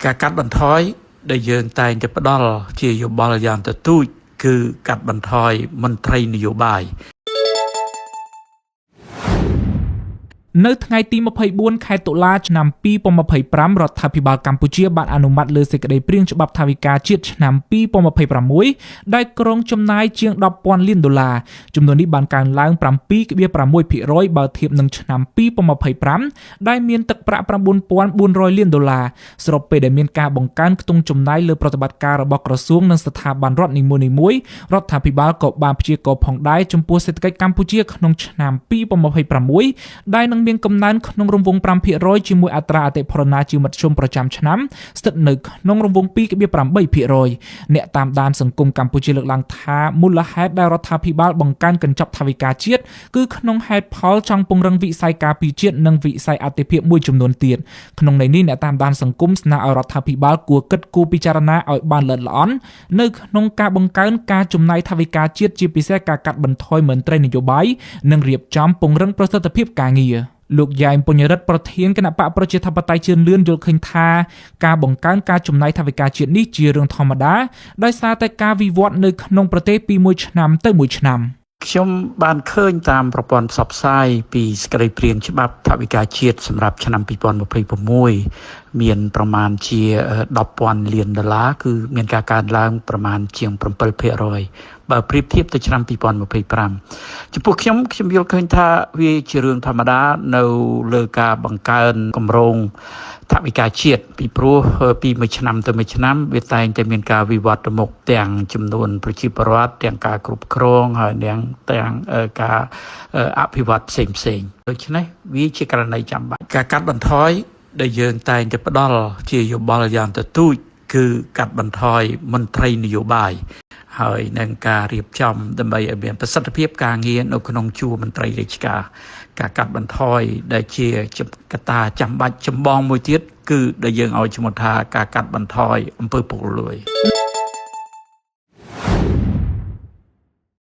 การกัดบันทอยได้ยืนแต่จะประดอลที่อยู่บอลยามตะตุ้ยคือกัดบันทอยมันไทยนโยบายនៅថ្ងៃទី24ខែតុលាឆ្នាំ2025រដ្ឋាភិបាលកម្ពុជាបានអនុម័តលើសេចក្តីព្រាងច្បាប់ថវិកាជាតិឆ្នាំ2026ដែលក្រុងចំណាយជាង $10,000 លានចំនួននេះបានកើនឡើង 7.6% បើធៀបនឹងឆ្នាំ2025ដែលមានទឹកប្រាក់ $9,400 លានស្របពេលដែលមានការបង្កើនខ្ទង់ចំណាយលើប្រតិបត្តិការរបស់ក្រសួងនិងស្ថាប័នរដ្ឋនីមួយៗរដ្ឋាភិបាលក៏បានព្យាករណ៍ផងដែរចំពោះសេដ្ឋកិច្ចកម្ពុជាក្នុងឆ្នាំ2026ដែលនឹងមានកំណើនក្នុងរង្វង់ 5% ជាមួយអត្រាអតិផរណាជាមធ្យមប្រចាំឆ្នាំស្ថិតនៅក្នុងរង្វង់ 2.8% អ្នកតាមដានសង្គមកម្ពុជាលើកឡើងថាមូលហេតុដែលរដ្ឋាភិបាលបង្កើនកញ្ចប់ថវិកាជាតិគឺក្នុងហេតុផលចង់ពង្រឹងវិស័យការពារជាតិនិងវិស័យអាទិភាពមួយចំនួនទៀតក្នុងន័យនេះអ្នកតាមដានសង្គមស្នើឲ្យរដ្ឋាភិបាលគួរគិតគូរពិចារណាឲ្យបានល្អិតល្អន់នៅក្នុងការបង្កើនការចំណាយថវិកាជាតិជាពិសេសការកាត់បន្ថយមន្ត្រីនយោបាយនិងរៀបចំពង្រឹងប្រសិទ្ធភាពការងារលោកយ៉ែមពុញរិទ្ធប្រធានគណៈបកប្រជាធិបតេយ្យជឿនលឿនយល់ឃើញថាការបង្កើនការចំណាយថវិកាជាតិនេះជារឿងធម្មតាដោយសារតែការវិវត្តនៅក្នុងប្រទេសពីមួយឆ្នាំទៅមួយឆ្នាំខ្ញុំបានឃើញតាមប្រព័ន្ធផ្សព្វផ្សាយពីសេចក្តីព្រាងច្បាប់ថវិកាជាតិសម្រាប់ឆ្នាំ2026មានប្រមាណជា $10,000 លានគឺមានការកើនឡើងប្រមាណជាង 7% បើប្រៀបធៀបទៅឆ្នាំ2025ចំពោះខ្ញុំយល់ឃើញថាវាជារឿងធម្មតានៅលើការបង្កើនគម្រោងថវិកាជាតិពីព្រោះពីមួយឆ្នាំទៅមួយឆ្នាំវាតែងតែមានការវិវត្តទៅមុខទាំងចំនួនប្រជាពលរដ្ឋទាំងការគ្រប់គ្រងហើយទាំងការអភិវឌ្ឍផ្សេងដូច្នេះវាជាករណីចាំបាច់ការកាត់បន្ថយដែលយើងតែងតែផ្ដល់ជាយោបល់យ៉ាងទទូចគឺកាត់បន្ថយមន្ត្រីនយោបាយហើយនឹងការរៀបចំដើម្បីឲ្យមានប្រសិទ្ធភាពការងារនៅក្នុងជួរមន្ត្រីរាជការការកាត់បន្ថយដែលជាកត្តាចាំបាច់ចម្បងមួយទៀតគឺដែលយើងឲ្យឈ្មោះថាការកាត់បន្ថយអំពើពុករលួយ